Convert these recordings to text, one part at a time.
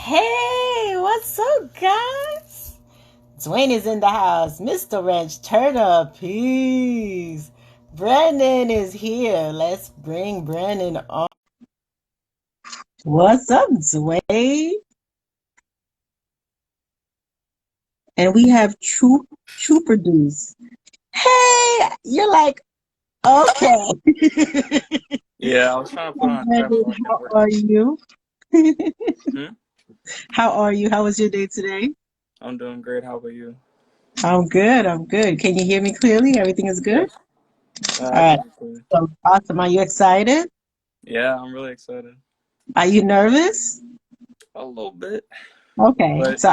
Hey, what's up, guys? Dwayne is in the house. Mr. Wrench Turner, peace. Brennen is here. Let's bring Brennen on. What's up, Dwayne? And we have Trooper Deuce. Hey, you're like, okay. Yeah, I was trying to put on a cap Brennen, so I can how work. are you? Hmm? How are you? How was your day today? I'm doing great. How about you? I'm good. I'm good. Can you hear me clearly? Everything is Yeah, good? I All can right. hear you clearly. So awesome. Are you excited? Yeah, I'm really excited. Are you nervous? A little bit, Okay. but So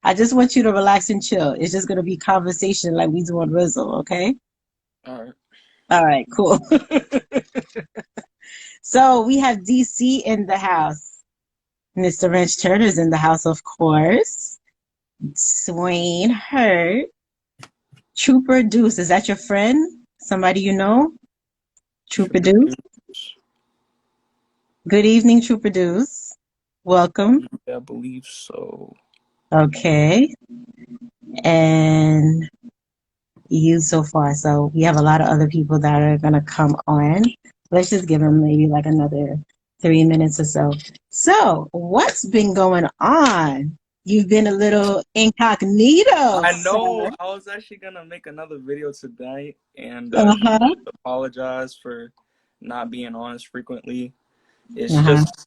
I just want you to relax and chill. It's just gonna be conversation like we do on Rizzle, okay? all right. All right, cool. So we have DC in the house. Mr. Wrench Turner's in the house, of course. Swain Hurt. Trooper Deuce. Is that your friend? Somebody you know? Trooper Trooper Deuce. Deuce. Good evening, Trooper Deuce. Welcome. Yeah, I believe so. Okay. And you so far. So we have a lot of other people that are gonna come on. Let's just give them maybe like another 3 minutes or so. So what's been going on? You've been a little incognito, I sir. know I was actually gonna make another video tonight and Uh-huh. apologize for not being honest frequently. It's Uh-huh. just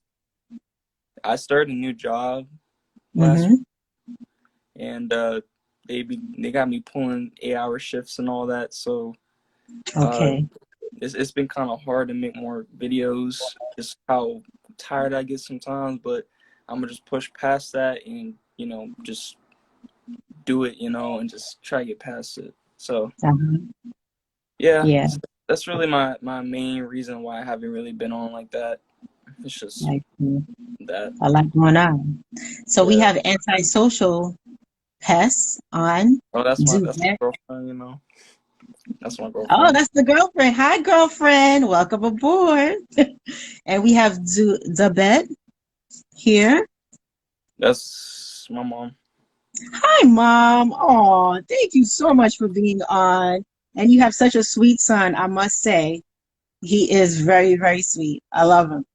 I started a new job last Mm-hmm. and they got me pulling 8-hour shifts and all that, so uh Okay. it's been kind of hard to make more videos, just how tired I get sometimes, but I'm gonna just push past that and just do it, and just try to get past it. So Uh-huh. yeah, Yeah, that's really my main reason why I haven't really been on like that. It's just I see. that. A lot going on. So we Yeah. have antisocial pests on. Oh, that's my Duvet. girlfriend. That's my Oh, girlfriend. that's the girlfriend. Hi, girlfriend. Welcome aboard. And we have Zabet here. That's my mom. Hi, Mom. Oh, thank you so much for being on. And you have such a sweet son, I must say. He is very, very sweet. I love him.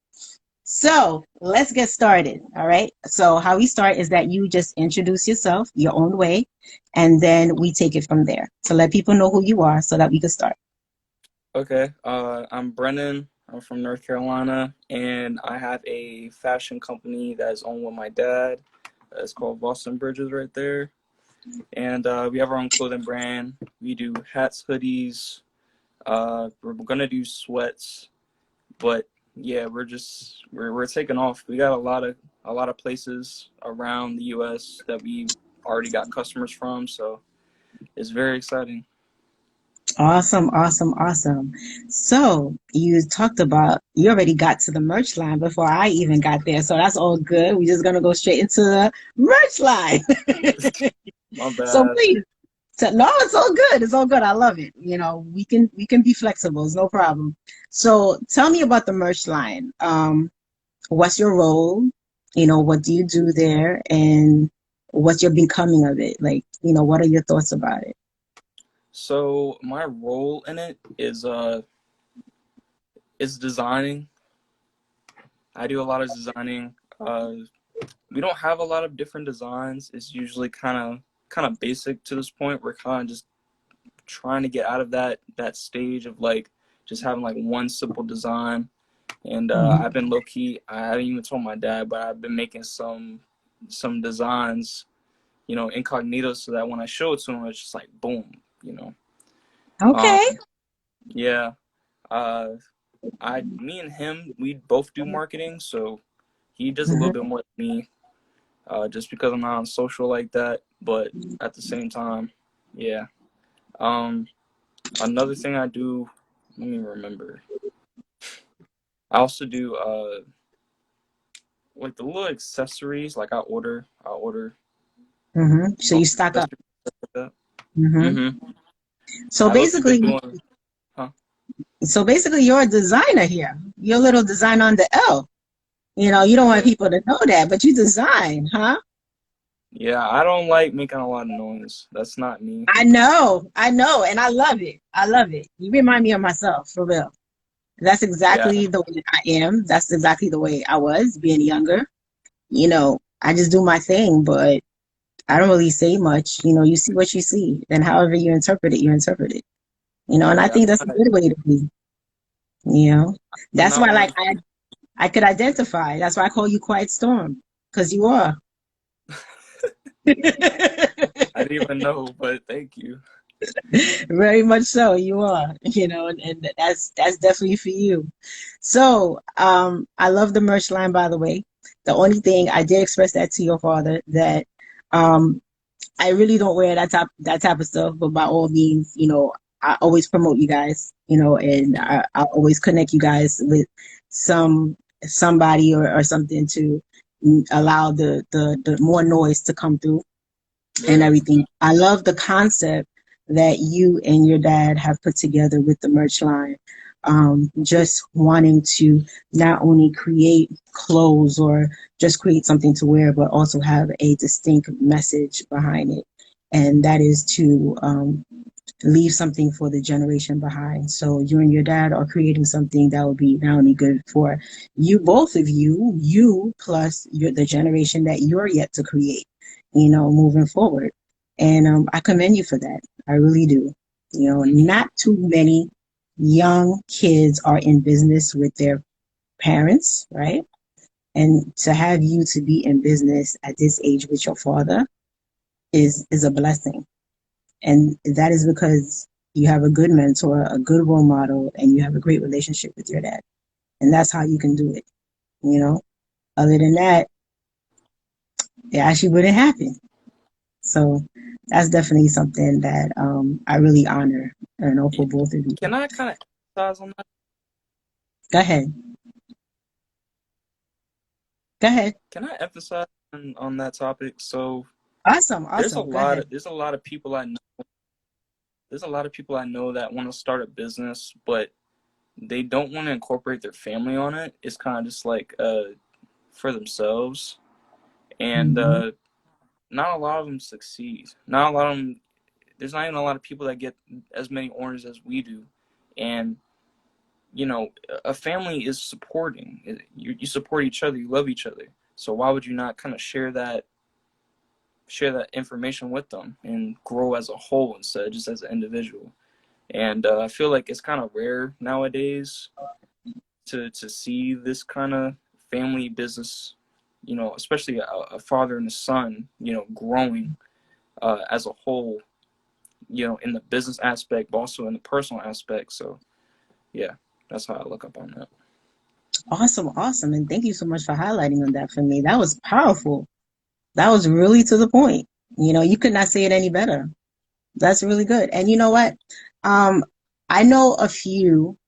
So let's get started. All right. So, how we start is that you just introduce yourself your own way, and then we take it from there. So, let people know who you are so that we can start. Okay, I'm Brennan. I'm from North Carolina, and I have a fashion company that is owned with my dad. It's called Boston Bridges right there. And we have our own clothing brand. We do hats, hoodies. We're gonna do sweats, but yeah, we're taking off. We got a lot of places around the U.S. that we already got customers from, so it's very exciting. Awesome, awesome, awesome. So you talked about you already got to the merch line before I even got there. So that's all good. We're just gonna go straight into the merch line. My So bad. please, no, it's all good. It's all good. I love it. We can be flexible. It's no problem. So tell me about the merch line. What's your role? What do you do there, and what's your becoming of it? Like, what are your thoughts about it? So my role in it is designing. I do a lot of designing. We don't have a lot of different designs. It's usually kind of basic to this point. We're kind of just trying to get out of that stage of like just having like one simple design. And Mhm. I've been low key. I haven't even told my dad, but I've been making some designs, incognito, so that when I show it to him, it's just like boom, you know. Um, Okay. yeah. Uh, me and him, we both do marketing, so he does a little bit Mhm. more than me, just because I'm not on social like that. But at the same time, yeah. Um, Another thing I do, let me remember. I also do like the little accessories. Like I order So little you stock up. accessories like that. hmm Mm-hmm. So I've also been basically, doing, huh? so basically, you're a designer here. You're a little design on the L. You don't want Yeah. people to know that, but you design, huh? Yeah, I don't like making a lot of noise. That's not me. I know, and I love it. I love it. You remind me of myself, for real. That's Yeah, exactly the way I am. That's exactly the way I was being younger. I just do my thing, but I don't really say much. You see what you see, and however you interpret it, you interpret it. And I yeah. think that's a good way to be. You know, I'm that's not why, one like, of I could identify. That's why I call you Quiet Storm, because you are. I didn't even know, but thank you. Very much so, you are. And that's definitely for you. So, I love the merch line, by the way. The only thing I did express that to your father that um I really don't wear that type of stuff, but by all means, I always promote you guys, and Yeah. I always connect you guys with somebody or something to allow the more noise to come through and Right. everything. I love the concept that you and your dad have put together with the merch line. Just wanting to not only create clothes or just create something to wear, but also have a distinct message behind it. And that is to leave something for the generation behind. So you and your dad are creating something that will be not only good for you, both of you plus the generation that you're yet to create, moving forward. And I commend you for that. I really do. Thank you. Not too many young kids are in business with their parents, right? And to have you to be in business at this age with your father is a blessing. And that is because you have a good mentor, a good role model, and you have a great relationship with your dad. And that's how you can do it. You know, other than that, it actually wouldn't happen. So that's definitely something that I really honor and know Yeah. for both of you. Can I kind of emphasize on that? Go ahead. Go ahead. Can I emphasize on that topic? So Awesome. Awesome. Go ahead. there's a lot of people I know that want to start a business, but they don't want to incorporate their family on it. It's kind of just like for themselves, and Hmm. not a lot of them succeed. Not a lot of them. There's not even a lot of people that get as many orders as we do, and a family is supporting. You support each other. You love each other. So why would you not kind of share that information with them and grow as a whole instead of just as an individual? And I feel like it's kind of rare nowadays to see this kind of family business, especially a father and a son, growing as a whole, in the business aspect, but also in the personal aspect. So yeah, that's how I look up on that. Awesome. Awesome. And thank you so much for highlighting on that for me. That was powerful. That was really to the point. You could not say it any better. That's really good. And you know what? Um, I know a few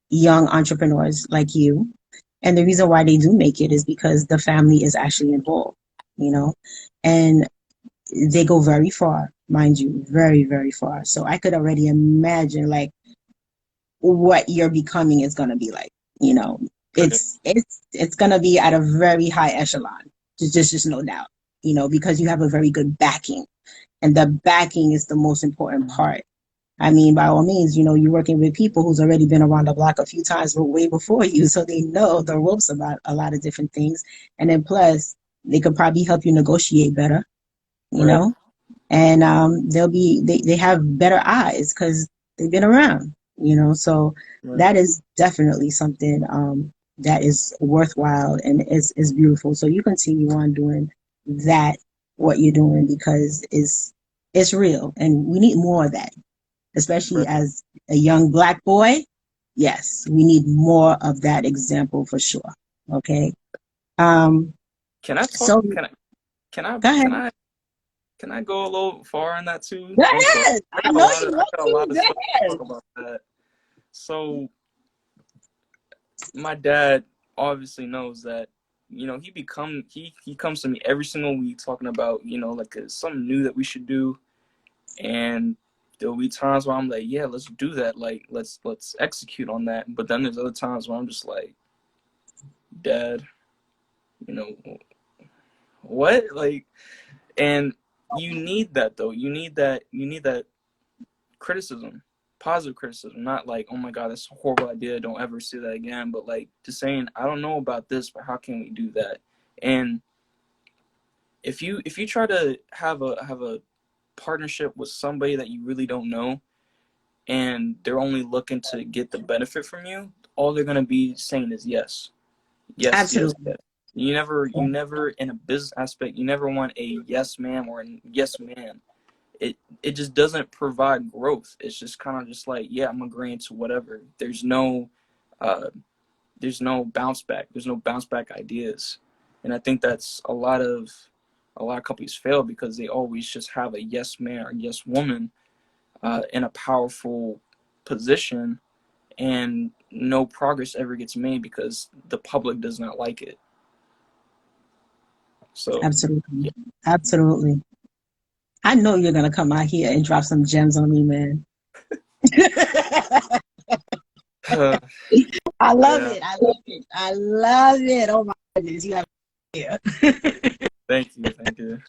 young entrepreneurs like you, and the reason why they do make it is because the family is actually involved, you know, and they go very far, mind you, very, very far. So I could already imagine like what you're becoming is going to be like, you know, Right. it's going to be at a very high echelon. Just no doubt, because you have a very good backing, and the backing is the most important part. I mean, by all means, you're working with people who's already been around the block a few times, but way before you, so they know the ropes about a lot of different things. And then plus, they could probably help you negotiate better, you Right. know, and they have better eyes because they've been around, So Right. that is definitely something that is worthwhile and is beautiful. So you continue on doing that, what you're doing, because it's real, and we need more of that, especially Right. as a young Black boy. Yes, we need more of that example for sure. Okay. Um, Can I talk? so Can I go ahead. can I can I go a little far on that too? Go I'm sorry. ahead. I know you I want got a lot to. of Go stuff to ahead. talk about that. So my dad obviously knows that he comes to me every single week talking about like something new that we should do, and there'll be times where I'm like, yeah, let's do that, like let's execute on that. But then there's other times where I'm just like, Dad, you know, what? Like, and you need that though. You need that criticism, positive criticism, not like, oh my God, that's a horrible idea, don't ever see that again, but like just saying, I don't know about this, but how can we do that? And if you try to have a partnership with somebody that you really don't know and they're only looking to get the benefit from you, all they're gonna be saying is yes. Yes, yes, Absolutely. yes. You never in a business aspect, you never want a yes ma'am or a yes man. It just doesn't provide growth. It's just kind of just like, yeah, I'm agreeing to whatever. Uh, there's no bounce back. There's no bounce back ideas, and I think that's a lot of companies fail because they always just have a yes man or yes woman in a powerful position, and no progress ever gets made because the public does not like it. So, Absolutely. yeah. Absolutely. I know you're gonna come out here and drop some gems on me, man. I love Yeah. it. I love it. I love it. Oh my goodness, you have here. Thank you. Thank you.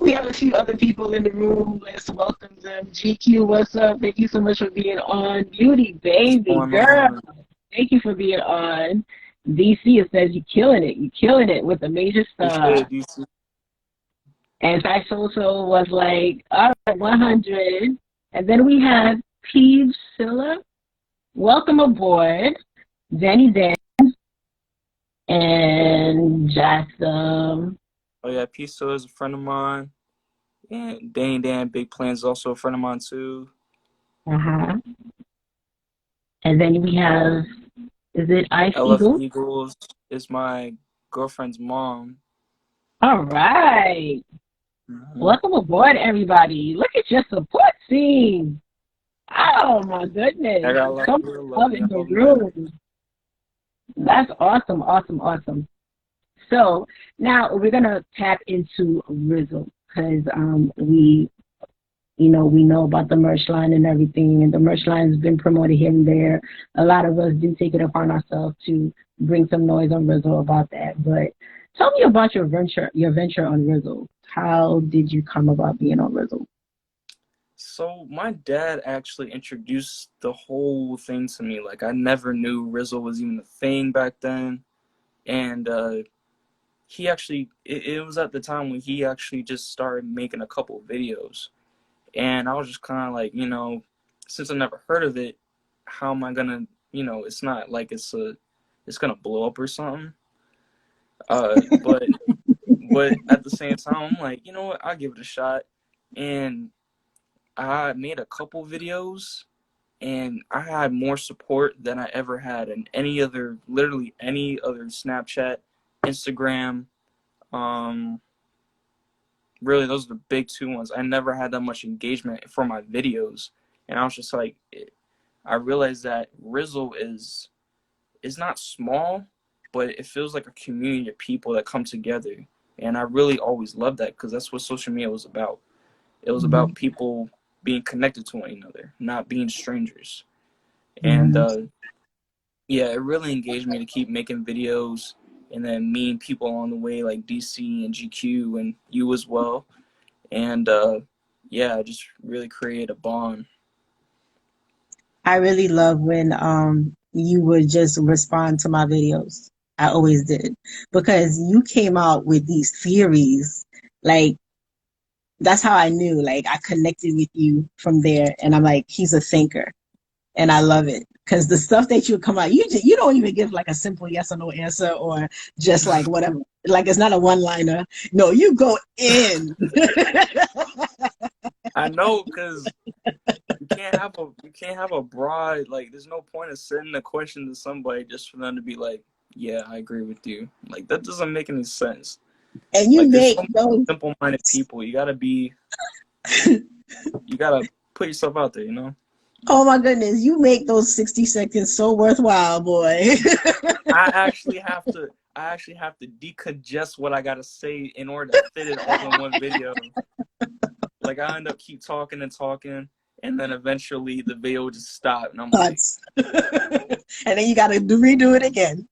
We have a few other people in the room. Let's welcome them. GQ, what's up? Thank you so much for being on. Beauty What's baby going girl. on? Thank you for being on. DC, it says you're killing it. You're killing it with a major Appreciate star. it, DC. And Fact Social was like, all right, 100. And then we have Peeve Silla. Welcome aboard. Danny Dan and Jackson. Oh yeah, Pizza is a friend of mine. And Dane Dan Big Plans is also a friend of mine too. Uh-huh. And then we have, is it Ice LF Eagle? Eagles is my girlfriend's mom. All right. Mm-hmm. Welcome aboard, everybody. Look at your support team. Oh, my I goodness. got a lot So of much real love love there. in the Love you guys. room. That's awesome, awesome, awesome. So now we're going to tap into Rizzle because we know about the merch line and everything, and the merch line has been promoted here and there. A lot of us do take it upon ourselves to bring some noise on Rizzle about that. But tell me about your venture on Rizzle. How did you come about being on Rizzle? So my dad actually introduced the whole thing to me. Like I never knew Rizzle was even a thing back then. And he actually it was at the time when he actually just started making a couple of videos. And I was just kind of like, since I never heard of it, how am I gonna, it's not like it's gonna blow up or something. But at the same time, I'm like, you know what, I'll give it a shot. And I made a couple videos, and I had more support than I ever had in literally any other Snapchat, Instagram. Um, Really, those are the big two ones. I never had that much engagement for my videos, and I was just like, I realized that Rizzle is not small, but it feels like a community of people that come together, and I really always loved that because that's what social media was about. It was Mm-hmm. about people being connected to one another, not being strangers, and Yeah. yeah, it really engaged me to keep making videos and then meeting people along the way like DC and GQ and you as well. And yeah, just really create a bond. I really love when you would just respond to my videos. I always did because you came out with these theories. Like that's how I knew. Like I connected with you from there, and I'm like, he's a thinker, and I love it because the stuff that you come out, you don't even give like a simple yes or no answer or just like whatever. Like it's not a one liner. No, you go in. I know, because you can't have a broad, like there's no point of sending a question to somebody just for them to be like, yeah, I agree with you. Like that doesn't make any sense. And you Like there's so make many those. simple minded people. You gotta put yourself out there, you know? Oh my goodness, you make those 60 seconds so worthwhile, boy. I actually have to decongest what I gotta say in order to fit it all in one video. Like I end up keep talking and talking, and then eventually the video would just stop, and I'm like, Cuts. And then you got to redo it again.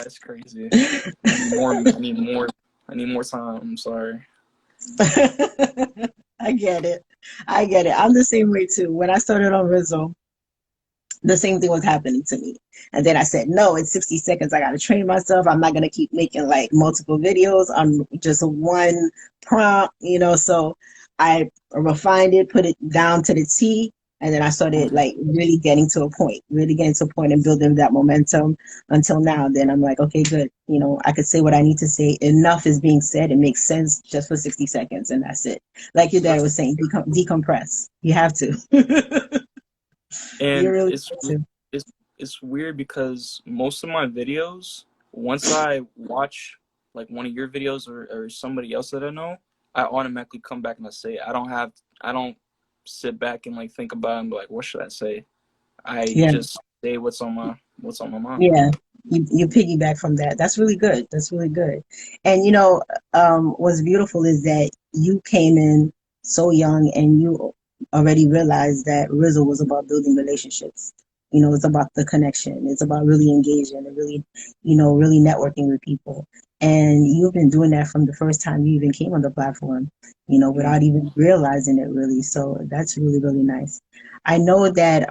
That's crazy. I need more. I need more. I need more time. I'm sorry. I get it. I get it. I'm the same way too. When I started on Rizzo, the same thing was happening to me. And then I said, no, in 60 seconds, I got to train myself. I'm not going to keep making like multiple videos on just one prompt, you know. So I refined it, put it down to the T. And then I started Mhm. like really getting to a point and building that momentum until now. Then I'm like, okay, good. You know, I could say what I need to say. Enough is being said. It makes sense just for 60 seconds. And that's it. Like your dad That's was saying, decompress. You have to. You and really have to. it's it's weird because most of my videos, once I watch like one of your videos or somebody else that I know, I automatically come back and I say it. I don't sit back and like think about it and be like, what should I say? I Yeah. just say what's on my mind. Yeah, you piggyback from that. That's really good. That's really good. And what's beautiful is that you came in so young and you already realized that Rizzo was about building relationships. You know, it's about the connection. It's about really engaging and really, really networking with people. And you've been doing that from the first time you even came on the platform, Mm. without even realizing it really. So that's really, really nice. I know that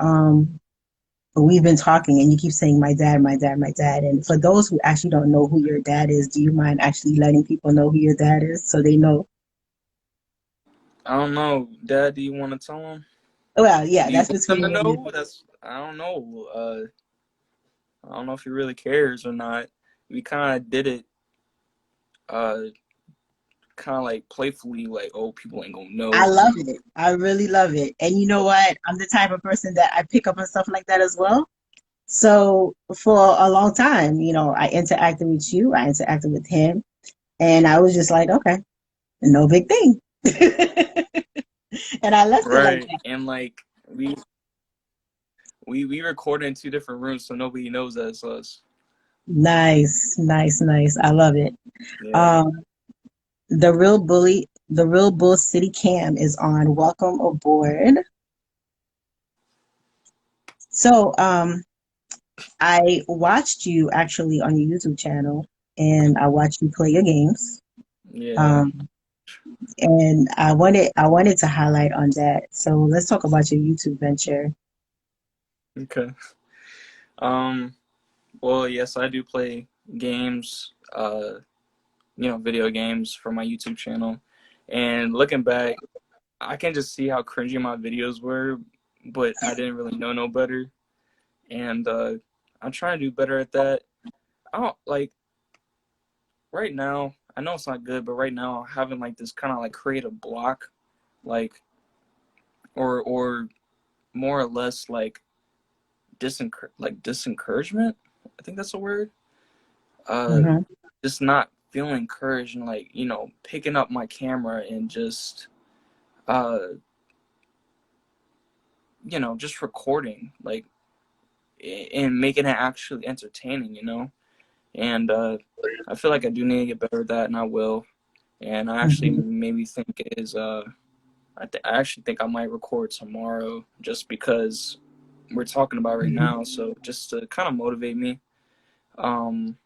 we've been talking and you keep saying my dad, my dad, my dad. And for those who actually don't know who your dad is, do you mind actually letting people know who your dad is so they know? I don't know, Dad. Do you want to tell them? Well, yeah, Do you that's want them between to me and you. know? That's I don't know. I don't know if he really cares or not. We kind of did it, uh, kind of like playfully, like, oh, people ain't gonna I know. love it. I really love it. And you know what? I'm the type of person that I pick up on stuff like that as well. So for a long time, I interacted with you, I interacted with him, and I was just like, okay, no big thing. And I left it like Right, that. and like we recorded in two different rooms, so nobody knows that it's us. Nice, nice, nice. I love it. Yeah. Um, the Real Bull City Cam is on. Welcome aboard. So, I watched you actually on your YouTube channel, and I watched you play your games. Yeah. Um, and I wanted to highlight on that. So let's talk about your YouTube venture. Okay. Um. Well, yes, I do play games. Video games for my YouTube channel. And looking back, I can just see how cringy my videos were, but I didn't really know no better. And I'm trying to do better at that. I don't like right now. I know it's not good, but right now I'm having like this kind of like creative block, like or more or less like disencouragement. I think that's a word. Uh, Hmm. just not feeling encouraged and like picking up my camera and just uh just recording like and making it actually entertaining. And I feel like I do need to get better at that, and I will. And I actually Hmm. maybe think is I actually think I might record tomorrow just because we're talking about right Hmm. now. So just to kind of motivate me. Um,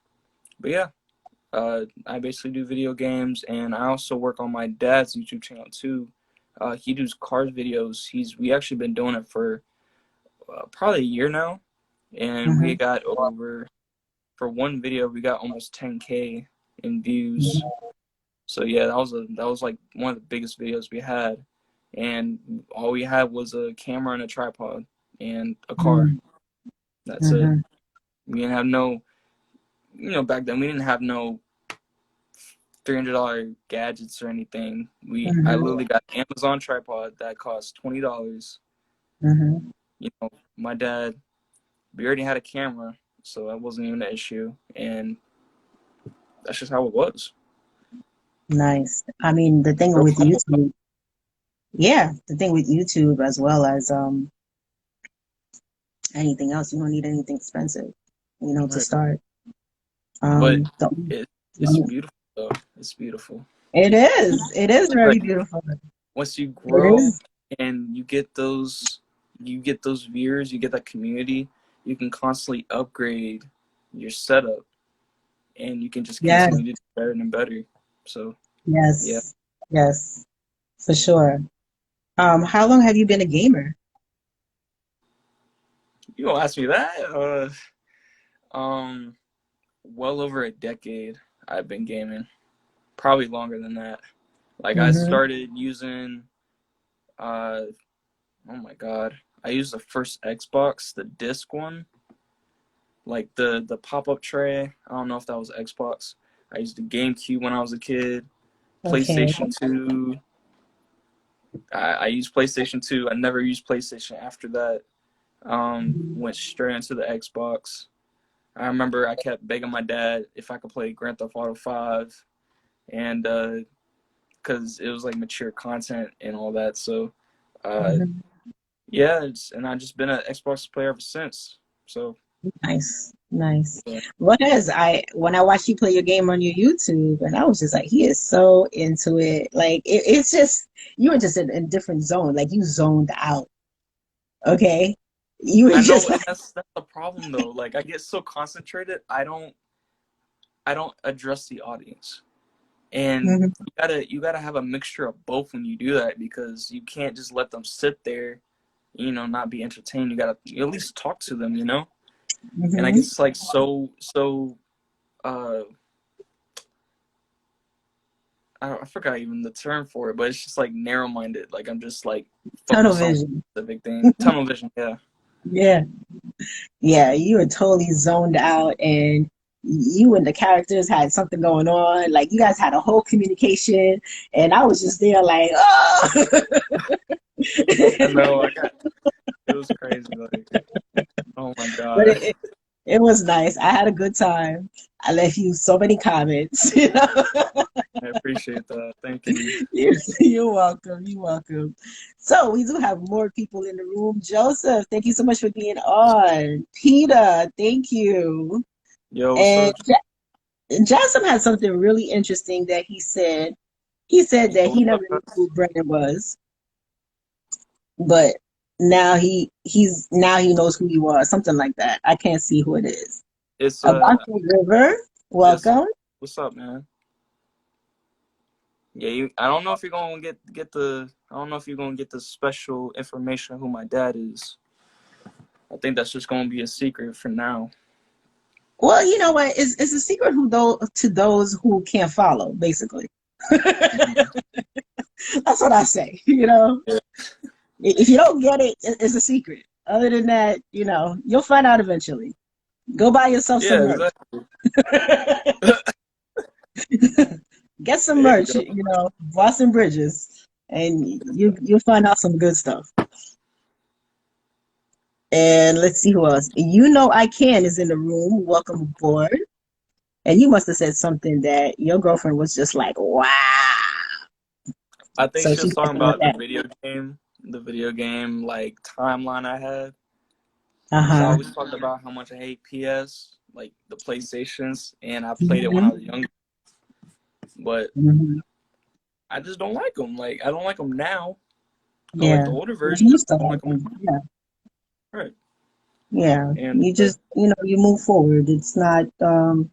but yeah, I basically do video games, and I also work on my dad's YouTube channel too. He does cars videos. We actually been doing it for probably a year now, and we Hmm. got over for one video we got almost 10K in views. So yeah, that was like one of the biggest videos we had, and all we had was a camera and a tripod and a car. Hmm. That's it. Hmm. We didn't have no, back then we didn't have no $300 gadgets or anything. I Hmm. literally got an Amazon tripod that cost $20. Hmm. My dad, we already had a camera, so that wasn't even an issue, and that's just how it was. Nice. I mean, the thing Real with simple. YouTube, yeah, the thing with YouTube as well as anything else, you don't need anything expensive, to Right. start. But Um, the, it's beautiful though. It's beautiful. it is. It is very Like beautiful. once you It grow is. and you get those viewers, you get that community, you can constantly upgrade your setup. and you can just Yes, continue to do better and better. So yeah, yes, yes, for sure. How long have you been a gamer? you gonna ask me that? Um, well over a decade I've been gaming, probably longer than that. Like I Mm-hmm. started using, uh, oh my god, I used the first Xbox, the disc one, like the pop up tray. I don't know if that was Xbox. I used the GameCube when I was a kid. Okay. PlayStation 2. I used PlayStation 2. I never used PlayStation after that. Went straight into the Xbox. I remember I kept begging my dad if I could play Grand Theft Auto 5, and because it was like mature content and all that. So, uh, Mhm. yeah, and I've just been an Xbox player ever since. So, Nice, nice. yeah, What is when I watched you play your game on your YouTube, and I was just like, he is so into it. Like it's just you were just in a different zone. Like you zoned out. Okay, you were I know, just and like, that's the problem though. Like I get so concentrated, I don't address the audience. And mhm, you gotta have a mixture of both when you do that, because you can't just let them sit there, not be entertained. You at least talk to them, And I mhm. guess it's like so uh I forgot even the term for it, but it's just like narrow minded. Like I'm just like Tunnel focused on vision. the big thing. Tunnel vision, yeah. Yeah, yeah. You were totally zoned out, and you and the characters had something going on. Like you guys had a whole communication, and I was just there, like, oh. I know, it was crazy, like, oh my But god. it was nice. I had a good time. I left you so many comments. You know? I appreciate that. Thank you. You're welcome. You're welcome. So we do have more people in the room. Joseph, thank you so much for being on. Peter, thank you. Yo, what's And up? Jasmine had something really interesting that he said. He said Yo, that he what's never up, knew guys? who Brennen was, but now now he knows who you are. Something like that. I can't see who it is. It's Avante River, yes. welcome. What's up, man? Yeah, I don't know if you're gonna get the. I don't know if you're gonna get the special information of who my dad is. I think that's just gonna be a secret for now. Well, you know what? It's a secret to those who can't follow, basically. Mhm. That's what I say. You know, Yeah, if you don't get it, it's a secret. Other than that, you'll find out eventually. Go buy yourself some yeah, merch. exactly. Get some There you merch, go. Boston Bridges, and you'll find out some good stuff. And let's see who else. I Can is in the room. Welcome aboard. And you must have said something that your girlfriend was just like, wow. I think So she she's was talking messing with about that. the video game like timeline I had. Because I Uh-huh. always talked about how much I hate PS, like the PlayStations, and I played it when I Hmm. was younger. But Hmm. I just don't like them. Like I don't like them now. I like Yeah. the older You versions. used to I don't like like them them. Yeah. now. Right. Yeah. And You just, you move forward. It's not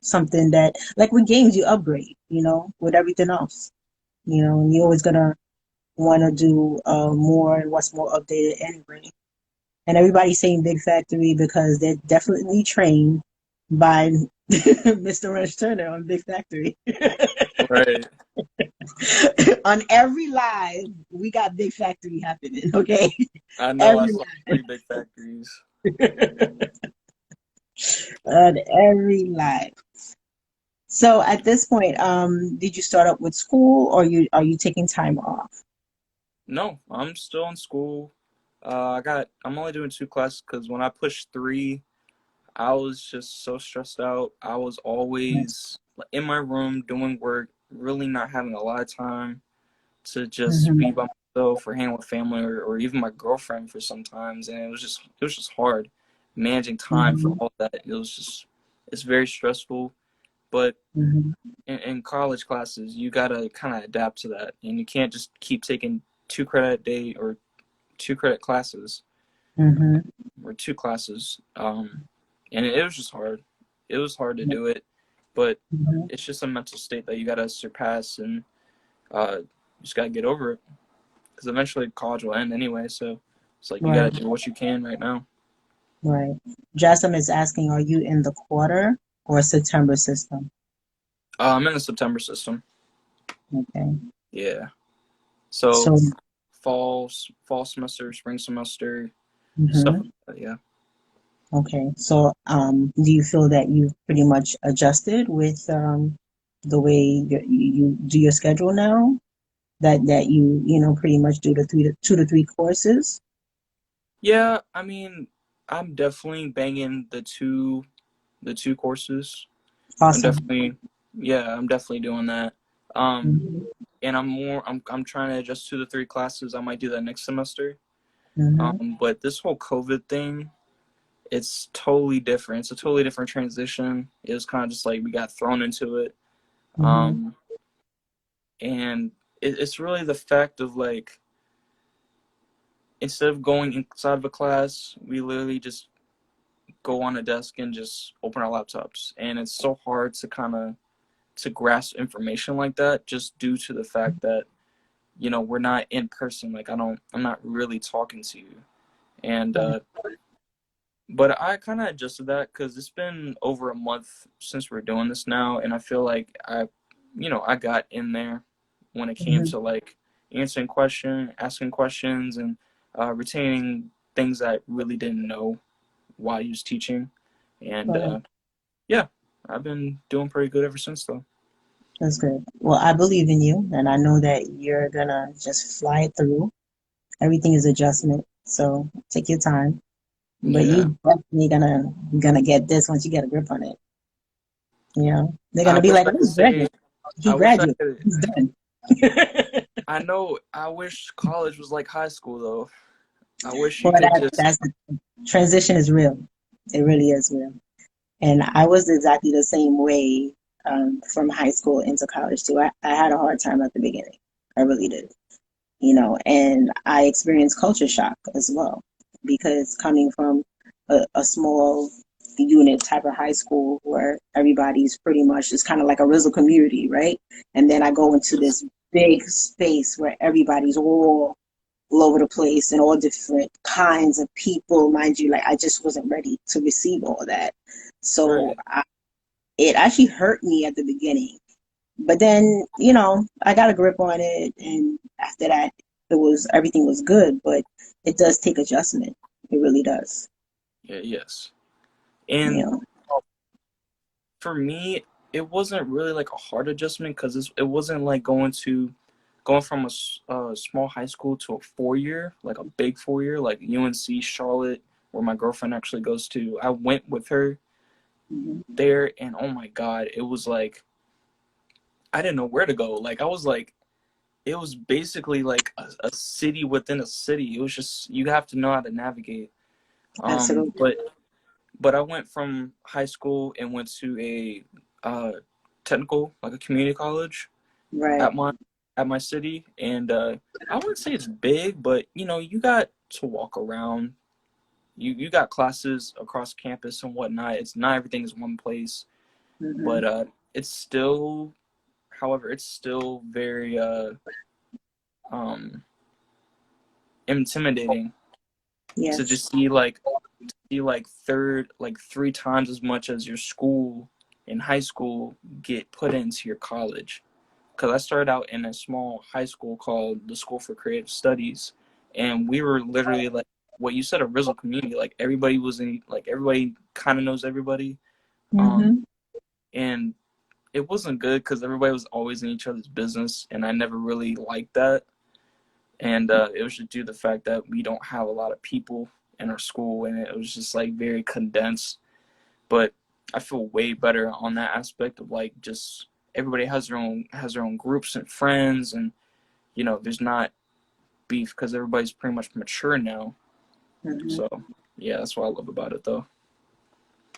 something that like with games you upgrade, with everything else. And you're always gonna wanna do more and what's more updated anyway. And everybody's saying Big Factory because they're definitely trained by Mr. Rush Turner on Big Factory. right. On every live, we got Big Factory happening, okay? I know I Every saw 3 big factories. on every live. So at this point, did you start up with school or are you taking time off? No, I'm still in school. I'm only doing 2 classes because when I pushed 3, I was just so stressed out. I was always in my room doing work, really not having a lot of time to just be Hmm. by myself or hang with family, or even my girlfriend for sometimes. And it was just hard managing time for Hmm. all that. It's very stressful. But Hmm. in college classes, you gotta kind of adapt to that, and you can't just keep taking 2 credit a day or 2 credit classes Hmm. or 2 classes. And it was just hard. It was hard to do it. but Mhm. it's just a mental state that you gotta surpass, and you just gotta get over it because eventually college will end anyway. So it's like you gotta Right, do what you can right now. right. Jasmine is asking, are you in the quarter or September system? I'm in the September system. Okay. Yeah. So So, fall semester, spring semester, stuff mhm. like that. Yeah. Okay. So, do you feel that you've pretty much adjusted with the way you do your schedule now? That you know pretty much do the 2 to 3 courses? Yeah. I mean, I'm definitely banging the two courses. I'm Awesome. definitely yeah, I'm definitely doing that. Um, Hmm. and I'm trying to adjust to the three classes. I might do that next semester. Hmm. But this whole COVID thing, it's totally different. It's a totally different transition. It was kind of just like we got thrown into it. Hmm. Um, and it's really the fact of like instead of going inside of a class, we literally just go on a desk and just open our laptops. And it's so hard to kind of to grasp information like that just due to the fact that we're not in person. Like I'm not really talking to you. And but I kind of adjusted that because it's been over a month since we're doing this now, and I feel like I got in there when it came Hmm. to like asking questions, and retaining things that I really didn't know while he was teaching, and Right. yeah, I've been doing pretty good ever since though. That's good. Well, I believe in you, and I know that you're gonna just fly it through. Everything is adjustment, so take your time. But Yeah, you definitely gonna get this once you get a grip on it. You know, they're I gonna be wish like, I "Oh, could he's say. graduate. He I wish I graduated. could. He's done." I know. I wish college was like high school though. I wish Well, you could just. that's the transition is real. It really is real. And I was exactly the same way from high school into college too. I had a hard time at the beginning. I really did. And I experienced culture shock as well because coming from a small unit type of high school where everybody's pretty much just kind of like a Rizzle community, right? And then I go into this big space where everybody's all over the place and all different kinds of people, mind you. Like I just wasn't ready to receive all that. So Right. it actually hurt me at the beginning, but then I got a grip on it, and after that, everything was good. But it does take adjustment. It really does. Yeah. Yes. You And know. for me, it wasn't really like a hard adjustment because it wasn't like going from a small high school to a 4 year, like a big 4 year, like UNC Charlotte, where my girlfriend actually goes to. I went with her Hmm. there, and oh my god, it was like I didn't know where to go. Like I was like, it was basically like a city within a city. It was just you have to know how to navigate. Um, Absolutely. but but I went from high school and went to a technical, like a community college Right. at my city, and I wouldn't say it's big, but you got to walk around. You got classes across campus and whatnot. It's not everything is one place, Hmm. but it's still, however, it's still very um, intimidating to Yes. just see like third like three times as much as your school in high school get put into your college. Because I started out in a small high school called the School for Creative Studies, and we were literally like what you said, a Rizzle community. Like everybody was in, like everybody kind of knows everybody, um, Hmm. and it wasn't good because everybody was always in each other's business, and I never really liked that. And it was just due to the fact that we don't have a lot of people in our school, and it was just like very condensed. But I feel way better on that aspect of like just everybody has their own groups and friends, and there's not beef because everybody's pretty much mature now. Hmm. So yeah, that's what I love about it though.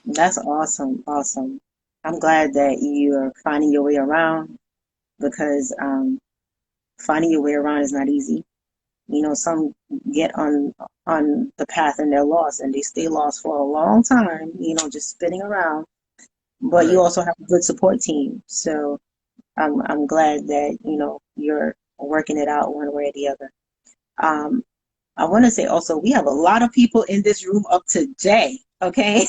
That's awesome. Awesome. I'm glad that you're finding your way around because finding your way around is not easy. Some get on the path and they're lost and they stay lost for a long time, just spinning around. but you Right. also have a good support team. So I'm glad that, you're working it out one way or the other. Um, I want to say also, we have a lot of people in this room up today. Okay.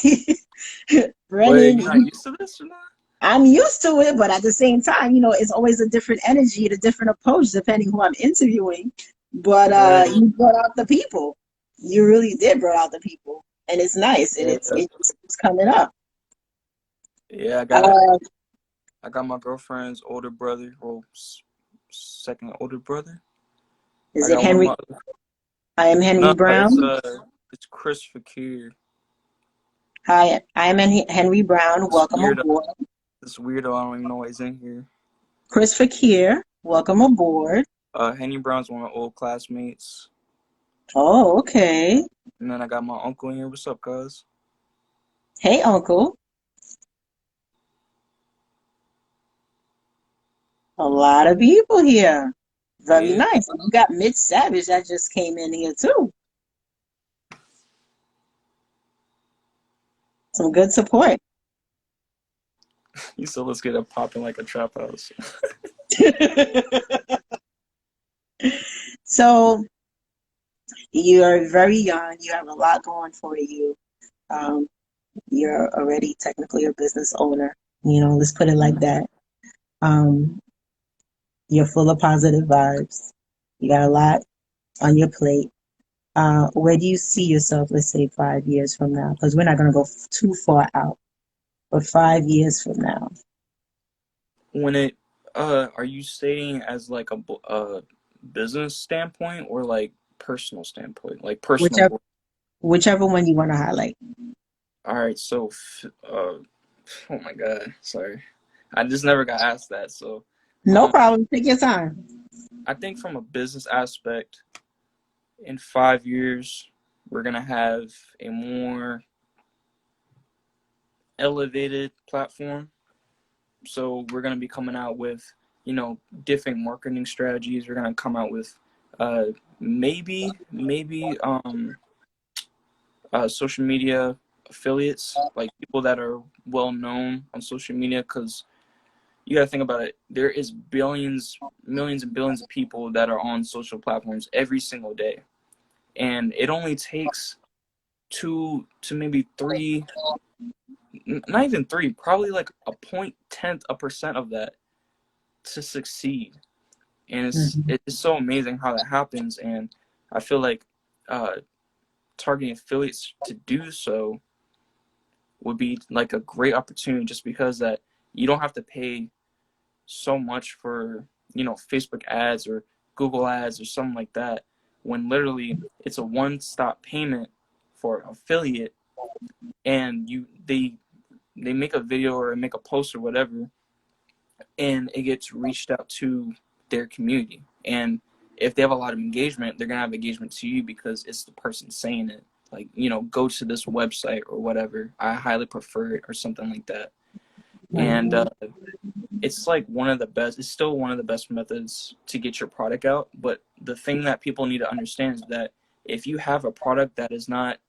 Wait, Brennan, you're not used to this or not? I'm used to it, but at the same time, it's always a different energy and a different approach depending who I'm interviewing. But Right. you brought out the people. You really did bring out the people. And it's nice and Yeah. it's coming up. Yeah, Uh, I got my girlfriend's older brother, well, second older brother. is I it got one of Henry? my I am Henry no, Brown. it's Chris Fakir. Hi, I am Henry Brown. This Welcome weirdo, aboard. this weirdo. I don't even know why he's in here. Chris Fakir, welcome aboard. Henny Brown's one of my old classmates. Oh, okay. And then I got my uncle in here. What's up, guys? Hey, Uncle. A lot of people here. Very Yeah, nice. You got Mitch Savage that just came in here too. Some good support. he said let's get it popping like a trap house. So you are very young. You have a lot going for you. Um, you're already technically a business owner. Let's put it like that. Um, you're full of positive vibes. You got a lot on your plate. Where do you see yourself, let's say 5 years from now? Because we're not going to go too far out, but 5 years from now, When it, are you stating as like a business standpoint or like personal standpoint, like personal whichever growth? whichever one you want to highlight. All right, so, oh my God, sorry, I just never got asked that. So, No um, problem. Take your time. I think from a business aspect, in 5 years, we're gonna have a more elevated platform. So we're gonna be coming out with, different marketing strategies. We're gonna come out with, uh, maybe social media affiliates, like people that are well known on social media, because you got to think about it. There is billions, millions, and billions of people that are on social platforms every single day, and it only takes two to maybe three, not even three, probably like a point tenth a percent of that to succeed. And Mhm. it's so amazing how that happens. And I feel like uh, targeting affiliates to do so would be like a great opportunity, just because that you don't have to pay so much for Facebook ads or Google ads or something like that, when literally it's a one-stop payment for affiliate. And they make a video or make a post or whatever, and it gets reached out to their community. And if they have a lot of engagement, they're gonna have engagement to you because it's the person saying it. Like, go to this website or whatever. I highly prefer it or something like that. And Mhm. it's like one of the best. It's still one of the best methods to get your product out. But the thing that people need to understand is that if you have a product that is not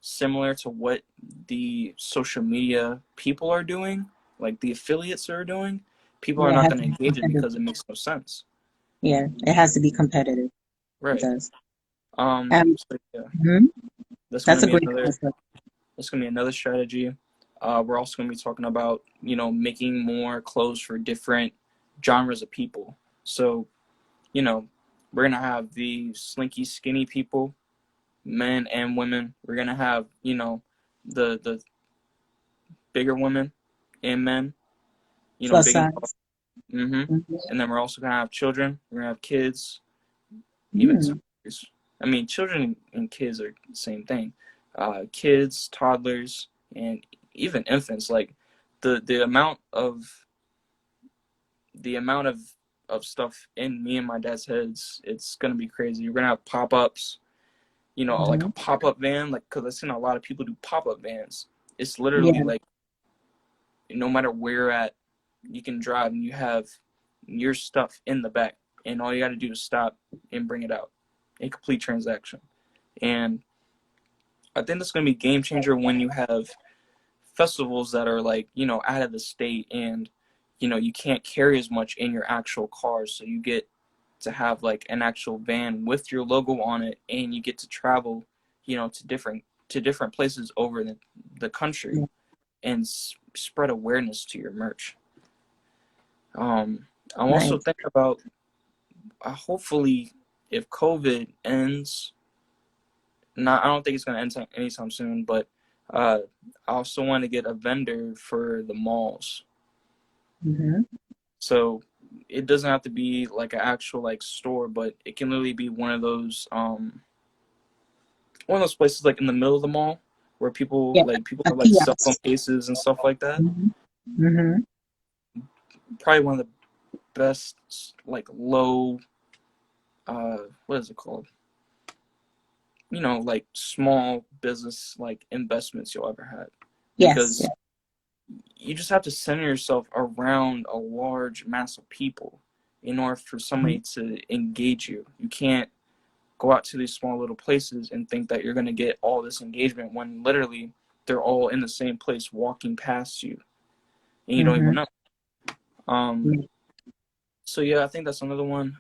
similar to what the social media people are doing, like the affiliates are doing, people are Yeah, it not has going to to be engage it competitive. because it makes no sense. Yeah, it has to be competitive. It Right. does. Um, So yeah, mhm. that's going That's to a be great another. concept. That's going to be another strategy. We're also going to be talking about making more clothes for different genres of people. So you know, we're gonna have the slinky, skinny people, men and women. We're gonna have, the bigger women and men, Plus big and tall. size. And then we're also gonna have children. We're gonna have kids, even Mm-hmm. toddlers. I mean, children and kids are the same thing. Kids, toddlers, and even infants. Like the amount of stuff in me and my dad's heads, it's gonna be crazy. We're gonna have pop-ups, like Mm-hmm. a pop-up van, like, because I've seen a lot of people do pop-up vans. It's literally Yeah. like, no matter where you're at, you can drive and you have your stuff in the back, and all you got to do is stop and bring it out, a complete transaction. And I think that's going to be a game changer when you have festivals that are like, out of the state, and you can't carry as much in your actual cars, so you get to have like an actual van with your logo on it, and you get to travel, to different places over the country, and spread awareness to your merch. I'm also Nice. thinking about, hopefully, if COVID ends, not I don't think it's gonna end anytime soon, but I also want to get a vendor for the malls. Mm-hmm. So it doesn't have to be like an actual like store, but it can literally be one of those places like in the middle of the mall where people Yeah, like people a have like cell phone kiosk. cases and stuff like that. Mm-hmm. Mm-hmm. Probably one of the best like low, what is it called? Like small business like investments you'll ever have, Yes. Yeah. because you just have to center yourself around a large mass of people in order for somebody to engage you. You can't go out to these small little places and think that you're going to get all this engagement when literally they're all in the same place walking past you and you don't Mm-hmm. even know. So yeah, I think that's another one.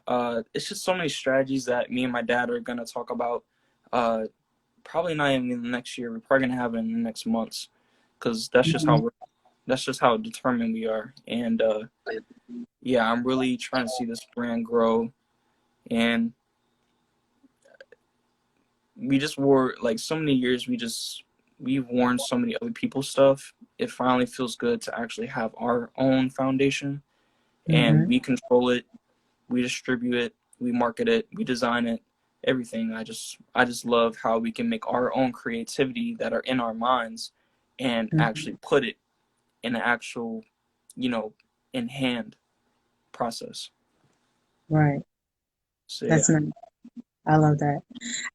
It's just so many strategies that me and my dad are going to talk about. Uh, Probably not even in the next year. We're probably going to have it in the next months, because Mm-hmm. that's just how determined we are. And yeah, I'm really trying to see this brand grow. And we just wore like so many years. We've worn so many other people's stuff. It finally feels good to actually have our own foundation, and Mm-hmm. we control it. We distribute it. We market it. We design it. Everything. I just love how we can make our own creativity that are in our minds, and Mm-hmm. actually put it in an actual, you know, in hand process. Right. So That's yeah. nice. I love that.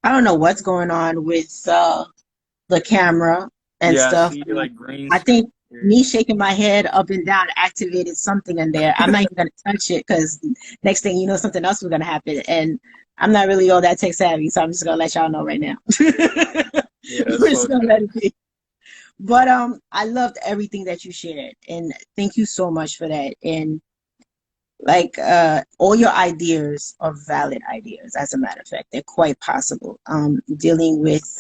I don't know what's going on with the camera and Yeah, I stuff. see like green I screen think here. me shaking my head up and down activated something in there. I'm not even going to touch it because next thing you know, something else was going to happen. And I'm not really all that tech savvy, so I'm just going to let y'all know right now. Yeah, We're it's just all going to good. let it be. But I loved everything that you shared, and thank you so much for that. And like all your ideas are valid ideas, as a matter of fact. They're quite possible. Dealing with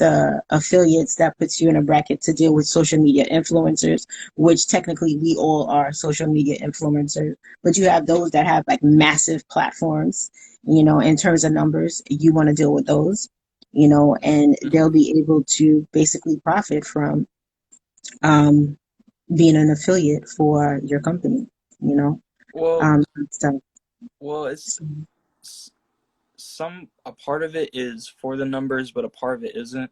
affiliates, that puts you in a bracket to deal with social media influencers, which technically we all are social media influencers. But you have those that have like massive platforms, in terms of numbers. You want to deal with those, and Mhm. they'll be able to basically profit from um, being an affiliate for your company, you know, Well, stuff. well, it's some a part of it is for the numbers, but a part of it isn't.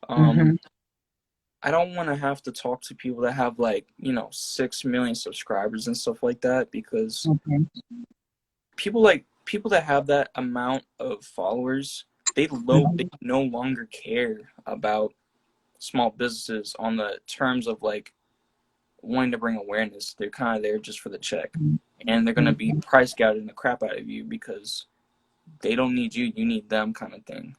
Mm-hmm. Um, I don't want to have to talk to people that have like 6 million subscribers and stuff like that, because Okay. people that have that amount of followers, they Mhm. no longer care about small businesses on the terms of like wanting to bring awareness. They're kind of there just for the check, and they're gonna be Mhm. price gouging the crap out of you because they don't need you, you need them, kind of thing.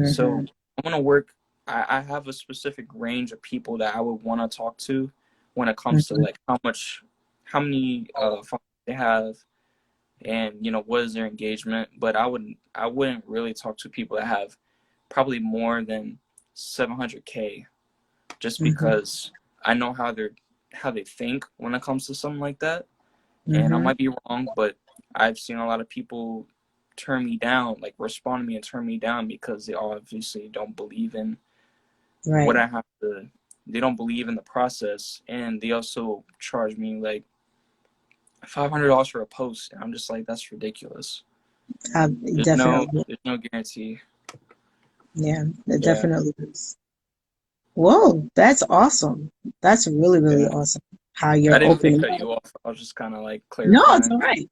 So Mhm. I'm gonna work. I have a specific range of people that I would want to talk to when it comes to Mhm. like how many followers they have, and what is their engagement. But I wouldn't really talk to people that have probably more than 700K, just Mhm. because I know how they think when it comes to something like that. And I Mhm. might be wrong, but I've seen a lot of people turn me down, like respond to me and turn me down, because they obviously don't believe in what Right. I have to. They don't believe in the process, and they also charge me like $500 for a post, and I'm just like, that's ridiculous. I definitely. There's no guarantee. Yeah, it Yeah, definitely is. Whoa, that's awesome. That's really, really yeah. awesome. How I you're didn't mean to opening cut up. you off. I was just kind of like No, it's clarifying. all right.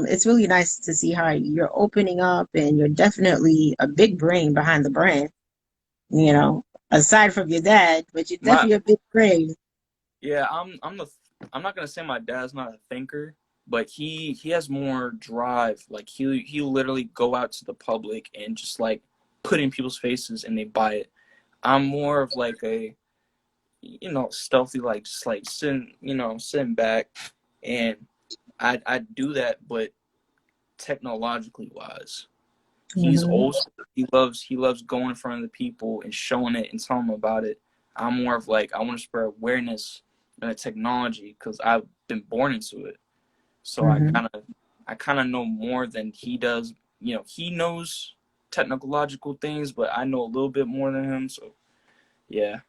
It's really nice to see how you're opening up, and you're definitely a big brain behind the brand, aside from your dad, but you're My definitely a big brain. Yeah, I'm not gonna say my dad's not a thinker, but he has more drive. Like he literally go out to the public and just like put in people's faces and they buy it. I'm more of like stealthy, like just like sitting back, and I do that, but technologically wise. He's Mm-hmm. old school. He loves going in front of the people and showing it and telling them about it. I'm more of like I want to spread awareness in the technology because I've been born into it. So Mm-hmm. I kind of know more than he does. He knows technological things, but I know a little bit more than him. So yeah,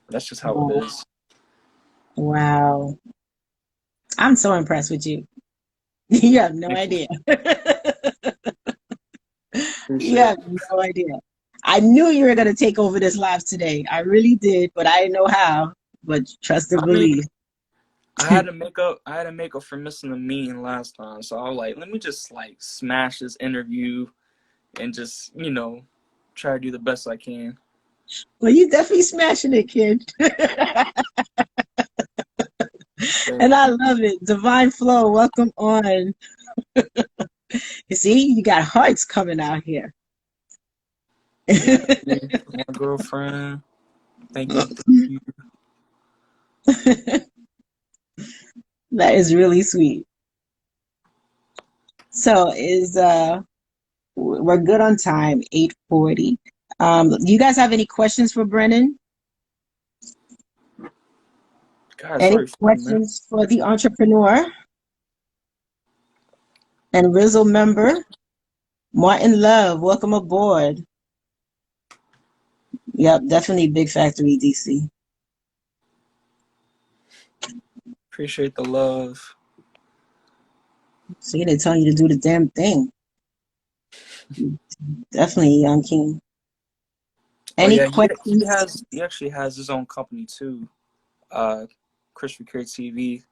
that's just how it Wow. is. Wow. I'm so impressed with you. You have no Thank you. idea. You Appreciate have it. no idea. I knew you were going to take over this live today. I really did, but I didn't know how. But trust and I mean, believe. I had to make up for missing the meeting last time, so I was like, let me just like smash this interview and just try to do the best I can. Well, you definitely smashing it, kid. Thank And I you. love it. Divine Flow, welcome on. You see, you got hearts coming out here. Yeah, my girlfriend. Thank you. Thank you. That is really sweet. So we're good on time, 8:40. Do you guys have any questions for Brennan? God, it's Any already 40 minutes. questions for the entrepreneur and Rizzle member? Martin Love, welcome aboard. Yep, definitely Big Factory DC. Appreciate the love. See, they're telling you to do the damn thing. Definitely, Young King. Oh Any yeah, he questions? has he actually has his own company too. Uh, Crispy Crate TV.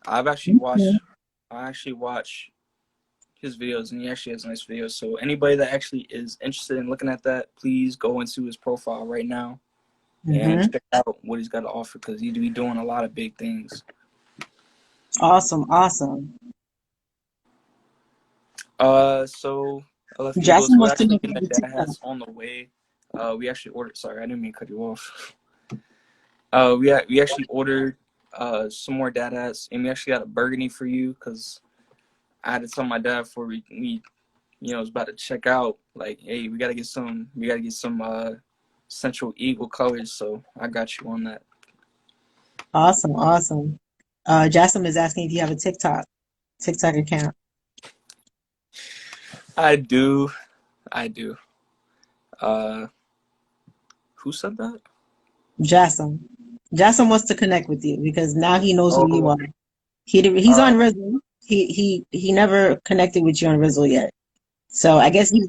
I've actually Okay. watched. I actually watch his videos, and he actually has nice videos. So anybody that actually is interested in looking at that, please go into his profile right now and Mm-hmm. check out what he's got to offer because he be doing a lot of big things. Awesome, awesome. So I left you a little. Jackson So we're wants to actually know if getting you have a the dad TikTok. hats on the way. We actually ordered. Sorry, I didn't mean to cut you off. We actually ordered some more dad hats, and we actually got a burgundy for you because I had to tell my dad before we was about to check out. Like, hey, we gotta get some Central Eagle colors. So I got you on that. Awesome, awesome. Jackson is asking if you have a TikTok account. I do, I do. Uh, who said that? Jackson. Jackson wants to connect with you because now he knows who you Oh, are. He's uh, on Rizzle. He never connected with you on Rizzle yet. So I guess you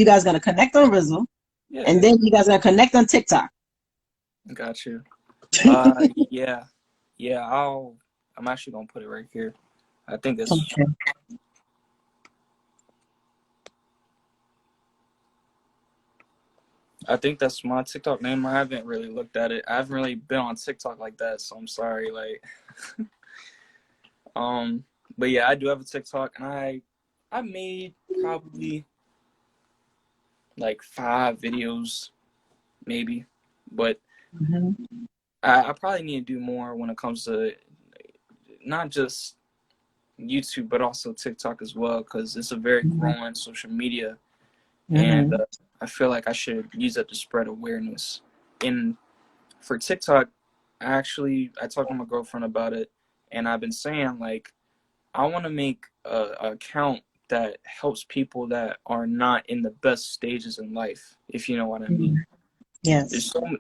guys gonna connect on Rizzle, and yeah, then you guys gonna connect on TikTok. got you. Yeah, yeah. I'm actually gonna put it right here. I think it's. Okay. I think that's my TikTok name. I haven't really looked at it. I haven't really been on TikTok like that, so I'm sorry. Like, um, but yeah, I do have a TikTok, and I made probably like 5 videos, maybe, but Mhm. I probably need to do more when it comes to not just YouTube, but also TikTok as well, because it's a very Mhm. growing social media, and Mhm. I feel like I should use that to spread awareness. And for TikTok, I talked to my girlfriend about it, and I've been saying like I want to make a account that helps people that are not in the best stages in life, if you know what I mean. Mhm. Yes.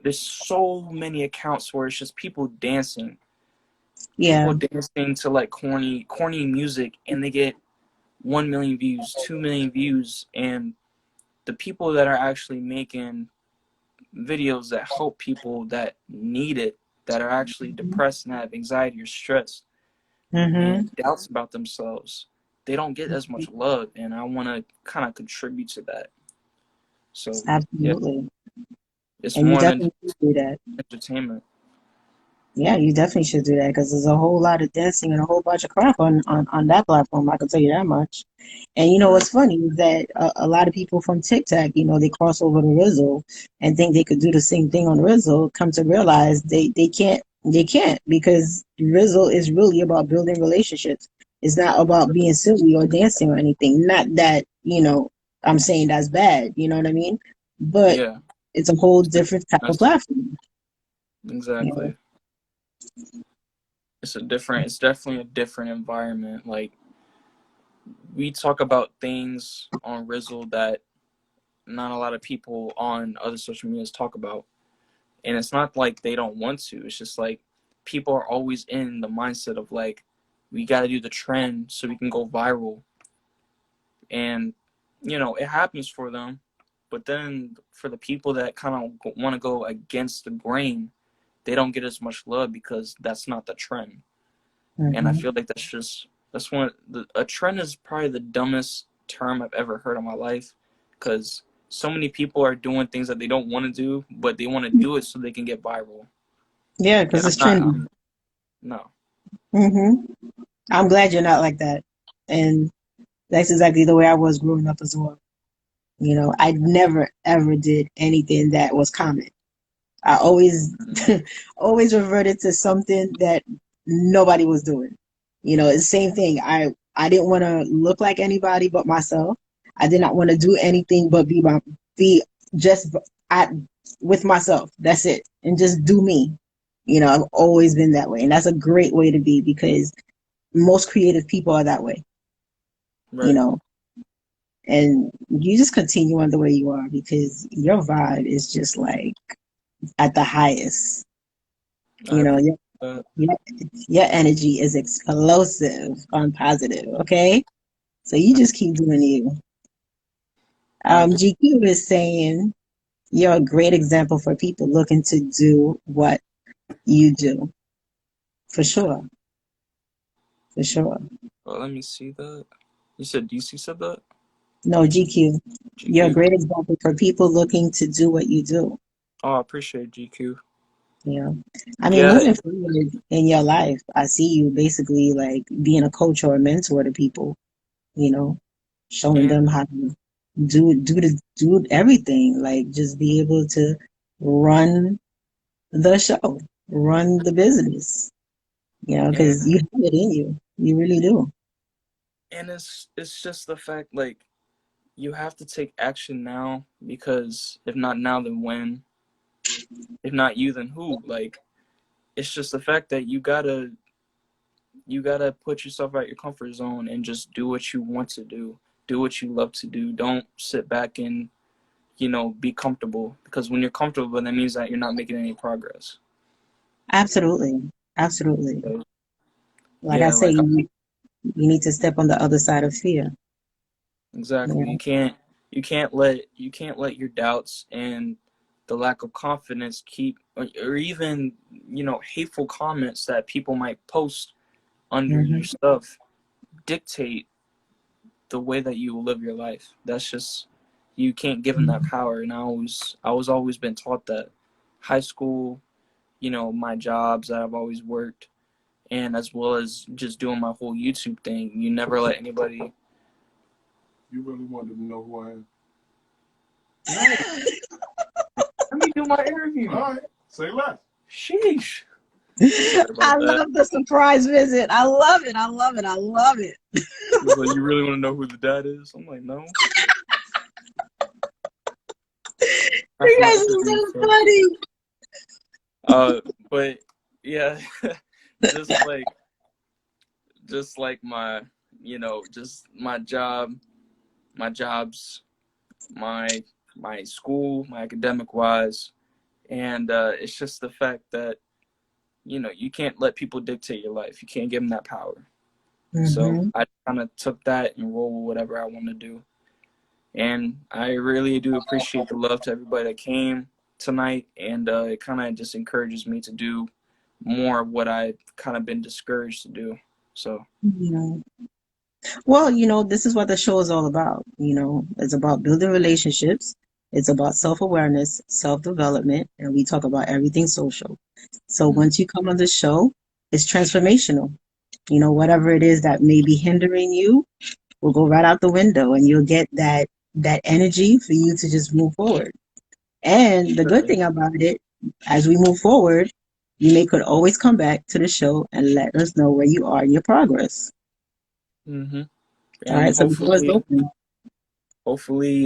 There's so many accounts where it's just people Yeah. dancing to like corny music, and they get 1 million views, 2 million views, and the people that are actually making videos that help people that need it, that are actually depressed and have anxiety or stress Mhm. and doubts about themselves, they don't get as much love, and I want to kind of contribute to that. So yeah, Absolutely. it's And you more than definitely just do that. entertainment. Yeah, you definitely should do that because there's a whole lot of dancing and a whole bunch of crap on that platform. I can tell you that much. And you know Right. what's funny is that a lot of people from TikTok, they cross over to Rizzle and think they could do the same thing on Rizzle. Come to realize they can't. They can't because Rizzle is really about building relationships. It's not about being silly or dancing or anything. Not that I'm saying that's bad. You know what I mean? But Yeah. it's a whole It's different type of that's platform. You know? exactly. It's definitely a different environment. Like we talk about things on Rizzle that not a lot of people on other social medias talk about. And it's not like they don't want to. It's just like people are always in the mindset of like we got to do the trend so we can go viral. And it happens for them. But then for the people that kind of want to go against the grain, they don't get as much love because that's not the trend. And I Hmm. feel like that's one a trend is probably the dumbest term I've ever heard in my life because so many people are doing things that they don't want to do, but they want to do it so they can get viral. Yeah, And because it's trendy. I'm no. Hmm. I'm glad you're not like that. And that's exactly the way I was growing up as well. I never ever did anything that was common. I always Mhm. always reverted to something that nobody was doing. It's the same thing. I didn't want to look like anybody but myself. I did not want to do anything but be just at with myself. That's it. And just do me. I've always been that way. And that's a great way to be because most creative people are that way, you Right. know. And you just continue on the way you are because your vibe is just like at the highest. I You know, appreciate your that. your, your energy is explosive on positive, okay? So you just keep doing you. I agree. GQ is saying you're a great example for people looking to do what you do. For sure. For sure. Well, let me see that. You said DC said that? No, GQ. You're a GQ? great example for people looking to do what you do. Oh, I appreciate GQ. You know, I mean, Yeah, moving forward in your life, I see you basically like being a coach or a mentor to people, you know, showing and them how to do everything, like just be able to run the show, run the business, and because you have it in you. You really do. and it's just the fact like you have to take action now because if not now then when? If not you then who? Like it's just the fact that you gotta put yourself out your comfort zone and just do what you want to do. Do what you love to do. Don't sit back and, be comfortable. Because when you're comfortable, that means that you're not making any progress. Absolutely. Absolutely. So, Like I yeah, say, like you need to step on the other side of fear. exactly. Yeah. You can't let your doubts and the lack of confidence keep or even, hateful comments that people might post under your Hmm. stuff dictate the way that you will live your life. That's just you can't give them that power. And I was always been taught that high school, my jobs that I've always worked, and as well as just doing my whole YouTube thing. You never let anybody. You really wanted to know who I am. Nice. Let me do my interview. All right. Say less. Sheesh. Sorry about I that. love the surprise visit. I love it. I love it. I love it. He's like, you really want to know who the dad is? I'm like, no. You After my guys are interview, so so. funny. But yeah, just like just like just my jobs, my my school, my academic wise, and it's just the fact that you can't let people dictate your life. You can't give them that power. So Hmm. I kind of took that and roll with whatever I want to do. And I really do appreciate the love to everybody that came tonight, and it kind of just encourages me to do more of what I've kind of been discouraged to do. So Yeah. Well, this is what the show is all about. It's about building relationships, It's about self-awareness, self-development, and we talk about everything social. So Mm, once you come on the show, it's transformational. You know, whatever it is that may be hindering you will go right out the window and you'll get that energy for you to just move forward. And the good okay. thing about it, as we move forward, you may could always come back to the show and let us know where you are in your progress. Mm-hmm. All And right, so the door is hopefully,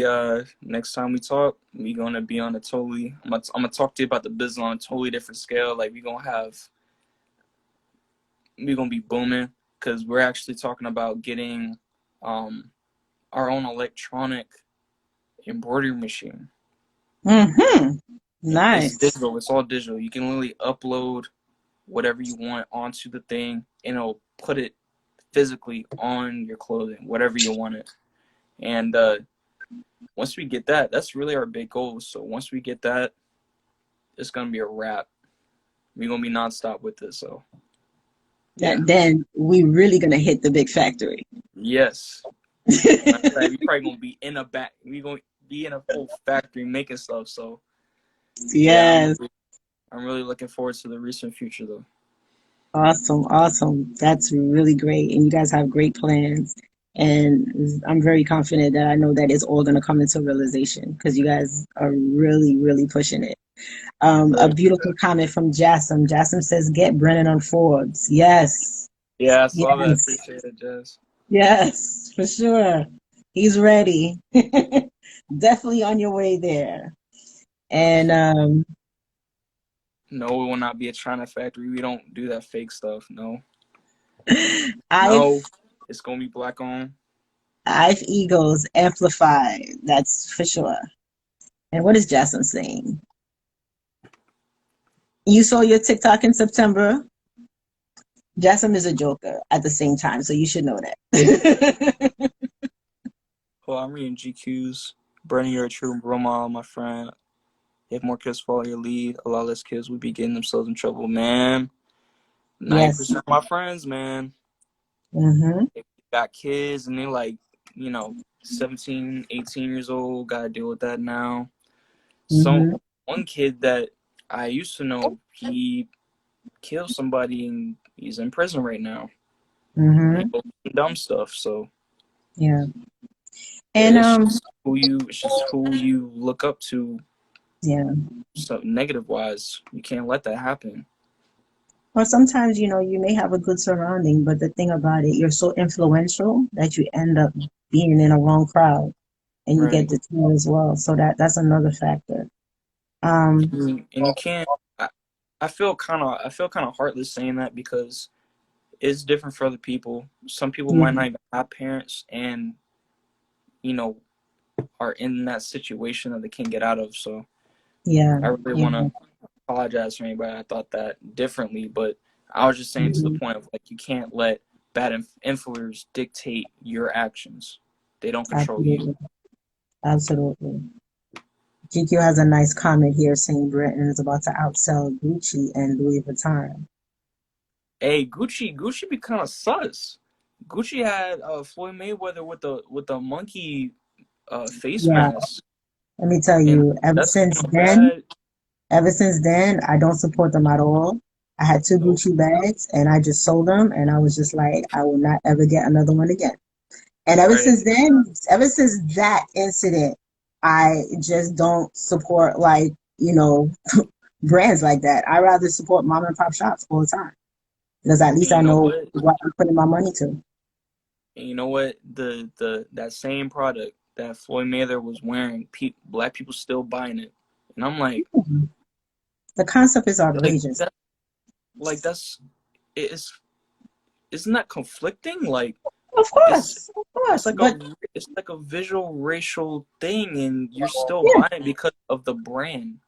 open. next time we talk, we gonna be on a totally. I'm gonna talk to you about the business on a totally different scale. Like we gonna be booming because we're actually talking about getting, um, our own electronic embroidery machine. Mm-hmm. And it's Nice. digital. It's all digital. You can literally upload whatever you want onto the thing, and it'll put it physically on your clothing, whatever you want it. And once we get that, that's really our big goal. So once we get that, it's gonna be a wrap. We're gonna be nonstop with this. So yeah, Then we really gonna hit the big factory. yes. Matter of fact, we probably gonna be in a back. We gonna be in a full factory making stuff. So yeah, Yes. I'm really looking forward to the recent future though. Awesome, awesome. That's really great. And you guys have great plans. And I'm very confident that I know that it's all going to come into realization because you guys are really, really pushing it. A Right. beautiful comment from Jassim. Jassim says, get Brennan on Forbes. Yes, Yeah, I saw that. yes, Appreciate it, Jess. yes, for sure. He's ready. Definitely on your way there. And No, it will not be a China factory. We don't do that fake stuff. No, I've no, it's gonna be black on. I've egos amplified. That's for sure. And what is Jasmine saying? You saw your TikTok in September. Jasmine is a joker at the same time, so you should know that. Well, I'm reading GQs. Brennen, you're a true role model, my friend. If more kids follow your lead, a lot less kids would be getting themselves in trouble, man. Yes. 90% of my friends, man, Mm-hmm. they got kids and they're like, you know, 17, 18 years old. Gotta deal with that now. Some Mm-hmm. one kid that I used to know, he killed somebody and he's in prison right now. You Mm-hmm. know, dumb stuff. So Yeah. yeah, And it's just who you look up to. yeah. So negative wise, you can't let that happen. Or sometimes, you may have a good surrounding, but the thing about it, you're so influential that you end up being in a wrong crowd and you get Right. deterred as well. So that's another factor. Um, And you can't. I, I feel kind of heartless saying that because it's different for other people. Some people yeah, might not even have parents, and you know are in that situation that they can't get out of. So yeah, I really want yeah. to apologize for anybody I thought that differently, but I was just saying to the Mhm. point of like you can't let bad influencers dictate your actions. They don't control you. Absolutely. Absolutely. GQ has a nice comment here saying Brennen is about to outsell Gucci and Louis Vuitton. Hey, Gucci be kind of sus. Gucci had Floyd Mayweather with the monkey face Yeah, mask, let me tell and you, that's kind of bad. ever since then, I don't support them at all. I had two Nope. Gucci bags and I just sold them and I was just like, I will not ever get another one again. And Right. ever since that incident, I just don't support brands like that. I rather support mom and pop shops all the time because at And least you I know know what? what I'm putting my money to. And you know what? The that same product that Floyd Mayweather was wearing, black people still buying it, and I'm The concept is like outrageous. that, like that's it's isn't that conflicting? Like it's Of course. But it's like a visual racial thing, and you're still yeah, buying it because of the brand.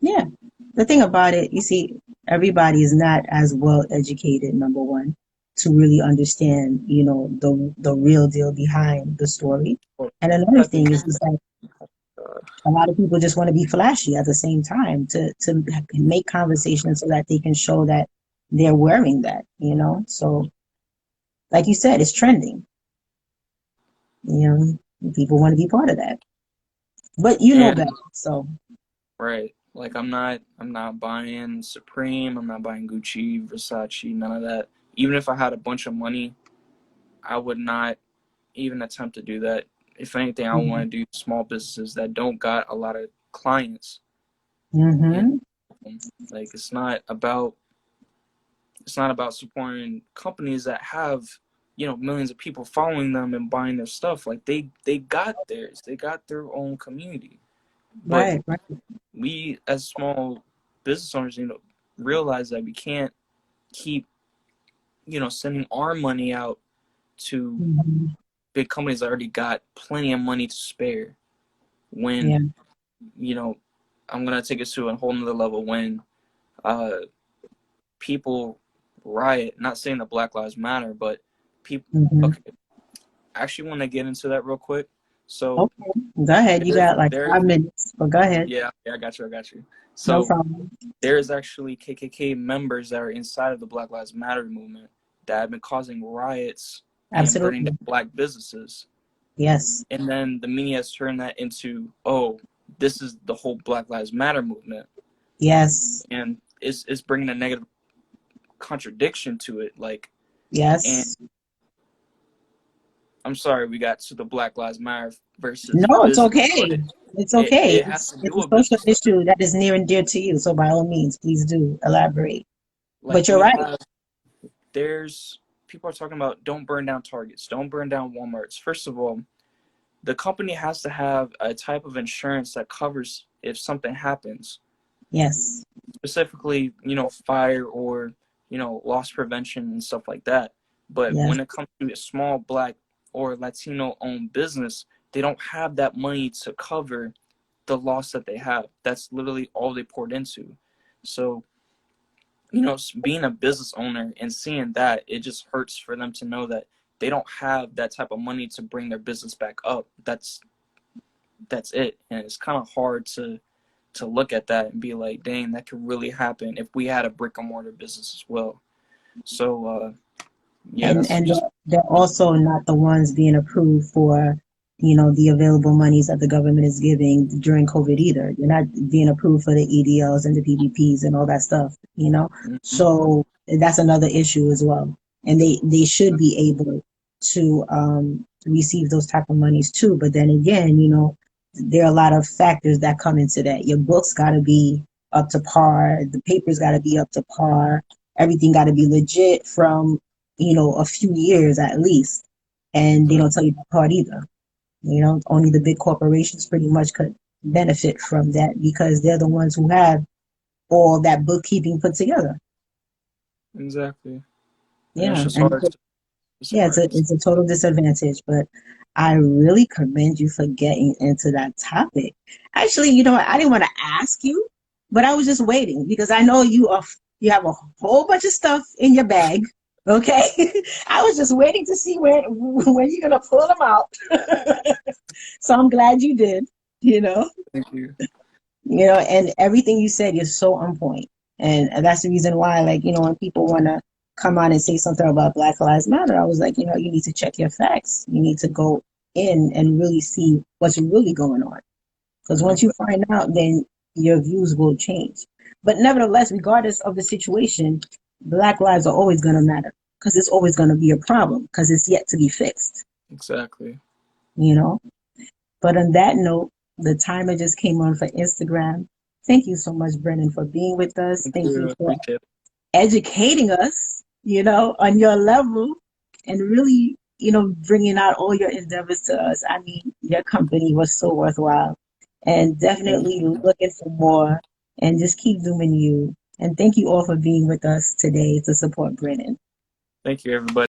yeah. The thing about it, you see, everybody is not as well educated, number one, to really understand, the real deal behind the story. Or And another I think thing is just that uh, a lot of people just want to be flashy at the same time to make conversation so that they can show that they're wearing that. So, like you said, it's trending. People want to be part of that. But you know better, And so. right, like I'm not buying Supreme, I'm not buying Gucci, Versace, none of that. Even if I had a bunch of money, I would not even attempt to do that. If anything, I Mhm. want to do small businesses that don't got a lot of clients in Mhm. them. Like it's not about supporting companies that have millions of people following them and buying their stuff. Like they got theirs, they got their own community. But Right, right. we as small business owners, realize that we can't keep sending our money out to Mhm. big companies that already got plenty of money to spare. When Yeah. you know I'm gonna take it to a whole nother level. When uh people riot, not saying that Black Lives Matter, but people, Mhm. okay, I actually want to get into that real quick. So Okay. Go ahead. You there's got like there's 5 minutes, but go ahead. yeah, I got you. No So problem. there's actually KKK members that are inside of the Black Lives Matter movement that have been causing riots and burning Absolutely. down black businesses. Yes. And then the media has turned that into, oh, this is the whole Black Lives Matter movement. Yes. And it's bringing a negative contradiction to it. Like, and Yes. I'm sorry we got to the Black Lives Matter versus No, it's business, but okay. It's it, okay. it has to do It's a with social business. issue that is near and dear to you. So by all means, please do elaborate. Like But you're we right. have, there's people are talking about don't burn down Targets, don't burn down Walmarts. First of all, the company has to have a type of insurance that covers if something happens, Yes. specifically, fire or, loss prevention and stuff like that. But Yes. when it comes to a small black or Latino owned business, they don't have that money to cover the loss that they have. That's literally all they poured into. So, being a business owner and seeing that, it just hurts for them to know that they don't have that type of money to bring their business back up. That's it. And it's kind of hard to look at that and be like, dang, that could really happen if we had a brick and mortar business as well. So yeah, and that's and just they're also not the ones being approved for the available monies that the government is giving during COVID either. They're not being approved for the EDLs and the PPPs and all that stuff. mhm, So that's another issue as well, and they should be able to receive those type of monies too. But then again, there are a lot of factors that come into that. Your books got to be up to par, the papers got to be up to par, everything got to be legit from a few years at least. And they right, don't tell you that part either. Only the big corporations pretty much could benefit from that because they're the ones who have all that bookkeeping put together. exactly. And it's Yeah. just And hard. It's yeah, it's a, hard. it's a total disadvantage, but I really commend you for getting into that topic. Actually, I didn't want to ask you, but I was just waiting because I know you have a whole bunch of stuff in your bag. Okay, I was just waiting to see when you're gonna pull them out. So I'm glad you did. You know. Thank you. And everything you said is so on point. And that's the reason why, like, when people want to come on and say something about Black Lives Matter, I was like, you need to check your facts. You need to go in and really see what's really going on. Because Hmm. once you find out, then your views will change. But nevertheless, regardless of the situation, Black lives are always going to matter because it's always going to be a problem because it's yet to be fixed, Exactly. you know? But on that note, the timer just came on for Instagram. Thank you so much, Brennan, for being with us. Thank Thank you you. for Appreciate it. educating us, on your level and really, bringing out all your endeavors to us. I mean, your company was so worthwhile and Thank definitely you. looking for more and just keep doing you. And thank you all for being with us today to support Brennan. Thank you, everybody.